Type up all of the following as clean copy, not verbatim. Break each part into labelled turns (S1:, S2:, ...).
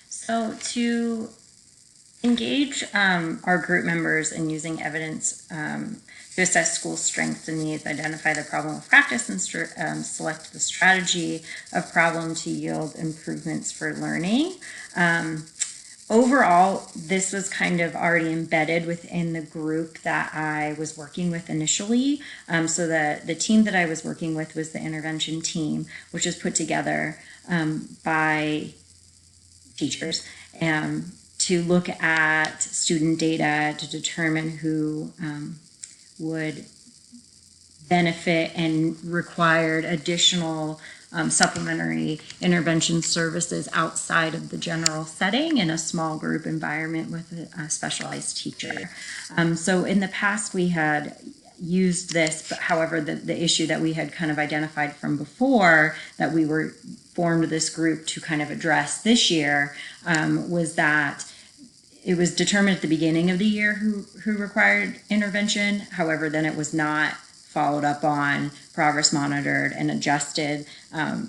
S1: So to engage our group members in using evidence to assess school strengths and needs, identify the problem of practice, and select the strategy of problem to yield improvements for learning. Overall, this was kind of already embedded within the group that I was working with initially. So the team that I was working with was the intervention team, which was put together by teachers to look at student data to determine who would benefit and required additional supplementary intervention services outside of the general setting in a small group environment with a specialized teacher. So in the past we had used this, but however the issue that we had kind of identified from before that we were formed this group to kind of address this year was that it was determined at the beginning of the year who required intervention. However, then it was not followed up on, progress monitored, and adjusted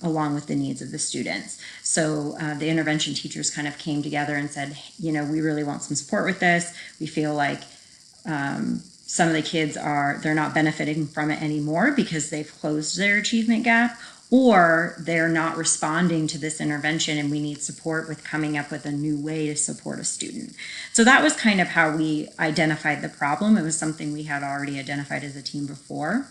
S1: along with the needs of the students. So the intervention teachers kind of came together and said, we really want some support with this. We feel like some of the kids they're not benefiting from it anymore because they've closed their achievement gap, or they're not responding to this intervention and we need support with coming up with a new way to support a student. So that was kind of how we identified the problem. It was something we had already identified as a team before.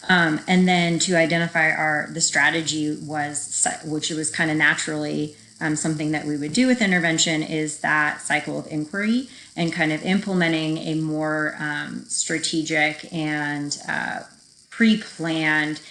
S1: And then to identify the strategy which was kind of naturally something that we would do with intervention, is that cycle of inquiry and kind of implementing a more strategic and pre-planned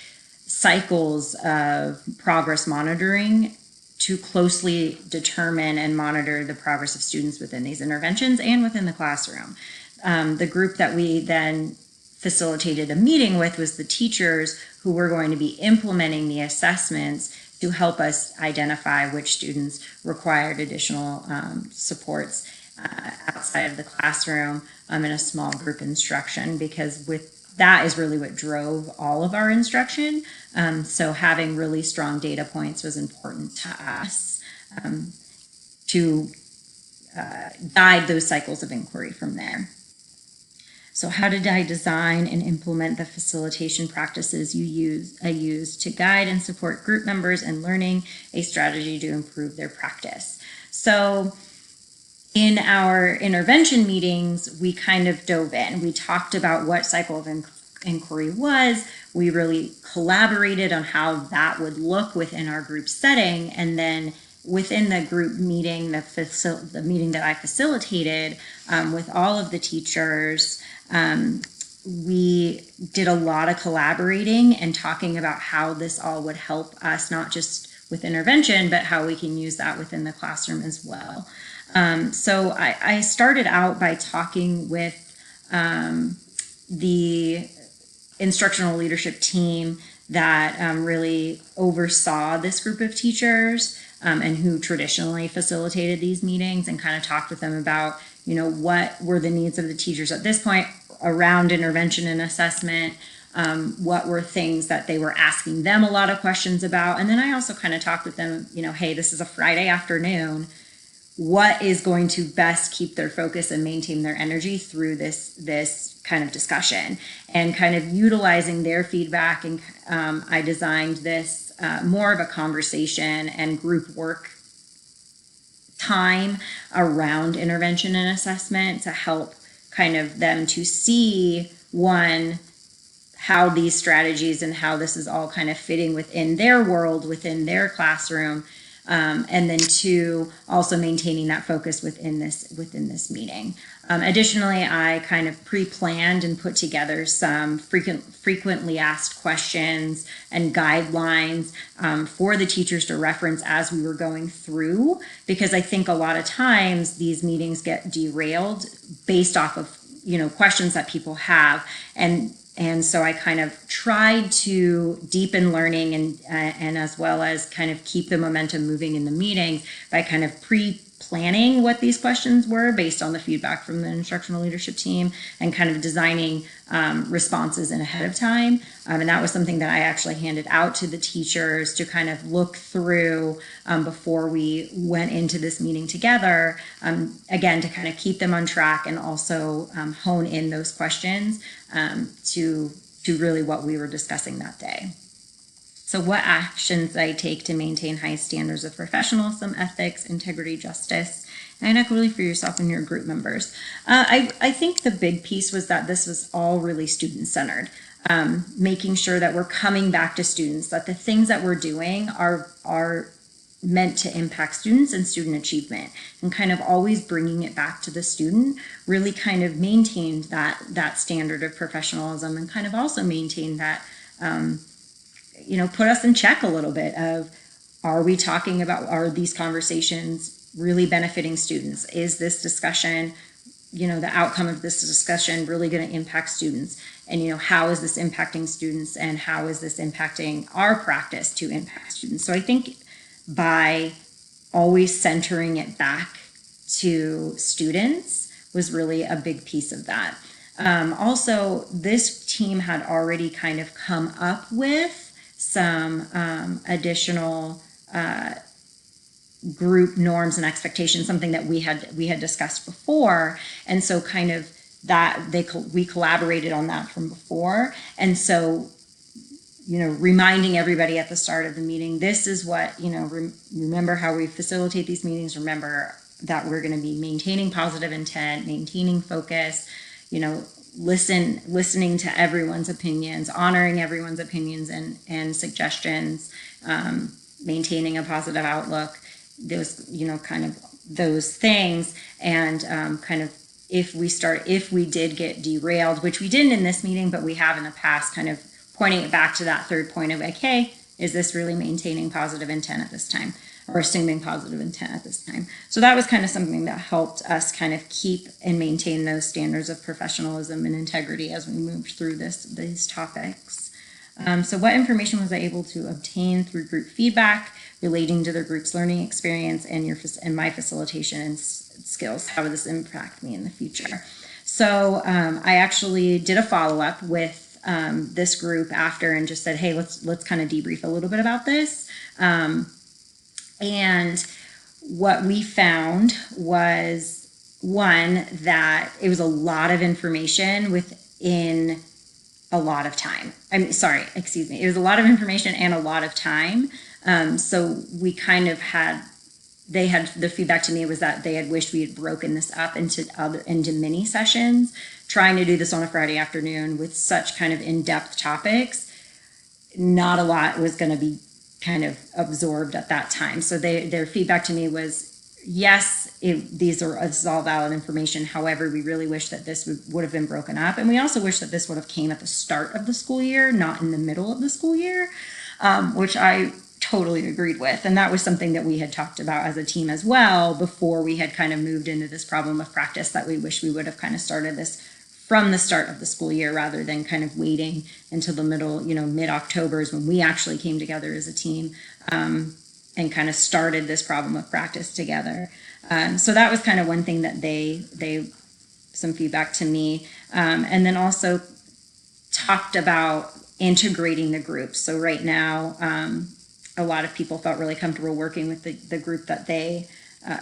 S1: cycles of progress monitoring to closely determine and monitor the progress of students within these interventions and within the classroom. The group that we then facilitated a meeting with was the teachers who were going to be implementing the assessments to help us identify which students required additional supports outside of the classroom in a small group instruction, because that is really what drove all of our instruction. So having really strong data points was important to us to guide those cycles of inquiry from there. So how did I design and implement the facilitation practices I use to guide and support group members in learning a strategy to improve their practice? So in our intervention meetings, we kind of dove in. We talked about what cycle of inquiry was. We really collaborated on how that would look within our group setting. And then within the group meeting, the meeting that I facilitated with all of the teachers, we did a lot of collaborating and talking about how this all would help us, not just with intervention, but how we can use that within the classroom as well. So I started out by talking with the instructional leadership team that really oversaw this group of teachers and who traditionally facilitated these meetings, and kind of talked with them about, what were the needs of the teachers at this point around intervention and assessment. What were things that they were asking them a lot of questions about. And then I also kind of talked with them, hey, this is a Friday afternoon. What is going to best keep their focus and maintain their energy through this kind of discussion, and kind of utilizing their feedback. And I designed this more of a conversation and group work time around intervention and assessment to help kind of them to see, one, how these strategies and how this is all kind of fitting within their world, within their classroom, and then two, also maintaining that focus within this meeting. Additionally, I kind of pre-planned and put together some frequently asked questions and guidelines for the teachers to reference as we were going through, because I think a lot of times these meetings get derailed based off of questions that people have, and so I kind of tried to deepen learning and as well as kind of keep the momentum moving in the meetings by kind of planning what these questions were based on the feedback from the instructional leadership team and kind of designing responses in ahead of time. And that was something that I actually handed out to the teachers to kind of look through before we went into this meeting together, again, to kind of keep them on track and also hone in those questions to really what we were discussing that day. So what actions I take to maintain high standards of professionalism, ethics, integrity, justice, and equity for yourself and your group members. I think the big piece was that this was all really student-centered, making sure that we're coming back to students, that the things that we're doing are meant to impact students and student achievement, and kind of always bringing it back to the student really kind of maintained that standard of professionalism, and kind of also maintained that put us in check a little bit of, are these conversations really benefiting students? Is this discussion, the outcome of this discussion really going to impact students? And, how is this impacting students, and how is this impacting our practice to impact students? So I think by always centering it back to students was really a big piece of that. Also, this team had already kind of come up with some additional group norms and expectations, something that we had discussed before, and so kind of that we collaborated on that from before, and so reminding everybody at the start of the meeting, this is what remember how we facilitate these meetings. Remember that we're going to be maintaining positive intent, maintaining focus, listening to everyone's opinions, honoring everyone's opinions and suggestions, maintaining a positive outlook, those, kind of those things. And kind of if we did get derailed, which we didn't in this meeting, but we have in the past, kind of pointing it back to that third point of like, hey, is this really maintaining positive intent at this time? Or assuming positive intent at this time. So that was kind of something that helped us kind of keep and maintain those standards of professionalism and integrity as we moved through these topics. So what information was I able to obtain through group feedback relating to the group's learning experience and my facilitation and skills? How would this impact me in the future? So I actually did a follow-up with this group after and just said, hey, let's kind of debrief a little bit about this. And what we found was, one, that it was a lot of information within a lot of time. It was a lot of information and a lot of time. So we kind of the feedback to me was that they had wished we had broken this up into mini sessions. Trying to do this on a Friday afternoon with such kind of in-depth topics, not a lot was going to be kind of absorbed at that time. So their feedback to me was, yes, this is all valid information. However, we really wish that this would have been broken up. And we also wish that this would have came at the start of the school year, not in the middle of the school year, which I totally agreed with. And that was something that we had talked about as a team as well before we had kind of moved into this problem of practice, that we wish we would have kind of started this from the start of the school year rather than kind of waiting until the middle, mid-October is when we actually came together as a team and kind of started this problem of practice together. So that was kind of one thing that some feedback to me. And then also talked about integrating the groups. So right now, a lot of people felt really comfortable working with the group that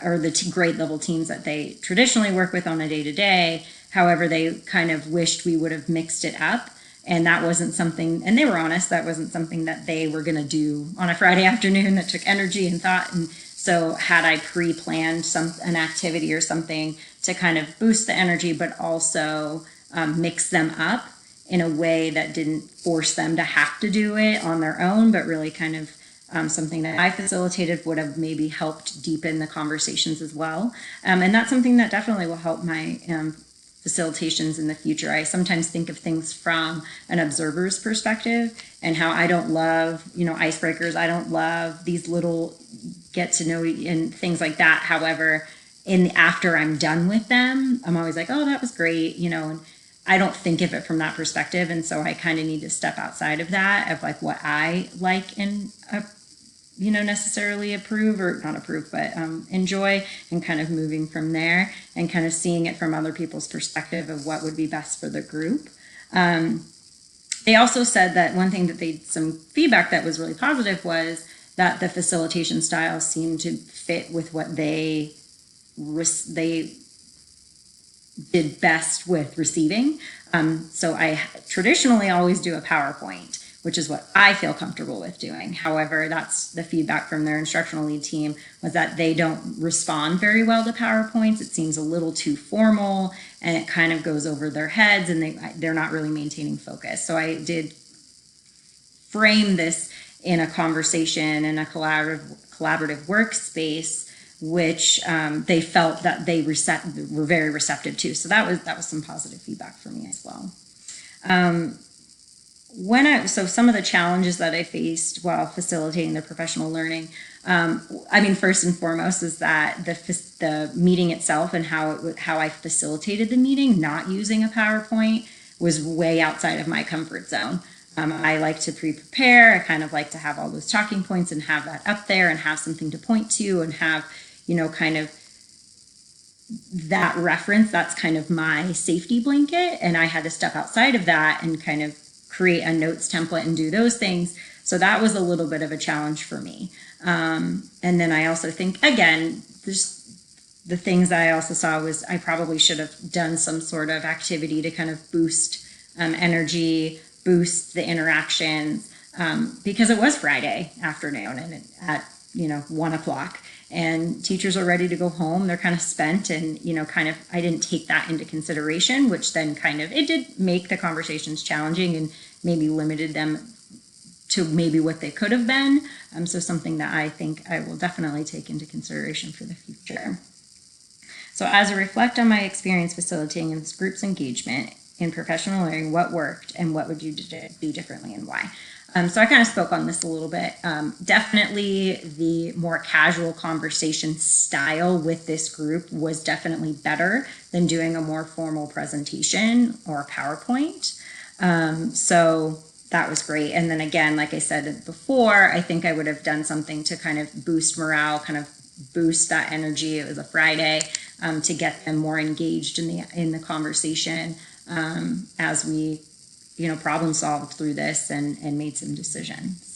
S1: or the grade level teams that they traditionally work with on a day-to-day. However, they kind of wished we would have mixed it up, and that wasn't something, and they were honest, that wasn't something that they were going to do on a Friday afternoon. That took energy and thought, and so had I pre-planned an activity or something to kind of boost the energy, but also mix them up in a way that didn't force them to have to do it on their own, but really kind of something that I facilitated would have maybe helped deepen the conversations as well. And that's something that definitely will help my facilitations in the future. I sometimes think of things from an observer's perspective and how I don't love, icebreakers. I don't love these little get to know and things like that. However, after I'm done with them, I'm always like, oh, that was great, and I don't think of it from that perspective. And so I kind of need to step outside of that, of like what I like in necessarily approve or not approve, but enjoy, and kind of moving from there and kind of seeing it from other people's perspective of what would be best for the group. They also said that one thing that some feedback that was really positive was that the facilitation style seemed to fit with what they did best with receiving. So I traditionally always do a PowerPoint, which is what I feel comfortable with doing. However, that's the feedback from their instructional lead team, was that they don't respond very well to PowerPoints. It seems a little too formal and it kind of goes over their heads, and they're not really maintaining focus. So I did frame this in a conversation in a collaborative workspace, which they felt that they were very receptive to. So that was some positive feedback for me as well. So some of the challenges that I faced while facilitating the professional learning, first and foremost is that the meeting itself and how I facilitated the meeting, not using a PowerPoint, was way outside of my comfort zone. I like to pre-prepare. I kind of like to have all those talking points and have that up there and have something to point to and have, kind of that reference. That's kind of my safety blanket. And I had to step outside of that and kind of create a notes template and do those things. So that was a little bit of a challenge for me. And then I also think, again, the things I also saw was I probably should have done some sort of activity to kind of boost energy, boost the interactions, because it was Friday afternoon and at 1:00, and teachers are ready to go home. They're kind of spent, and I didn't take that into consideration, which then it did make the conversations challenging and maybe limited them to maybe what they could have been. So something that I think I will definitely take into consideration for the future. So as I reflect on my experience facilitating this group's engagement in professional learning, what worked and what would you do differently and why? So I kind of spoke on this a little bit. Definitely the more casual conversation style with this group was definitely better than doing a more formal presentation or PowerPoint. So that was great. And then again, like I said before, I think I would have done something to kind of boost morale, kind of boost that energy. It was a Friday, to get them more engaged in the conversation, as we problem solved through this and made some decisions.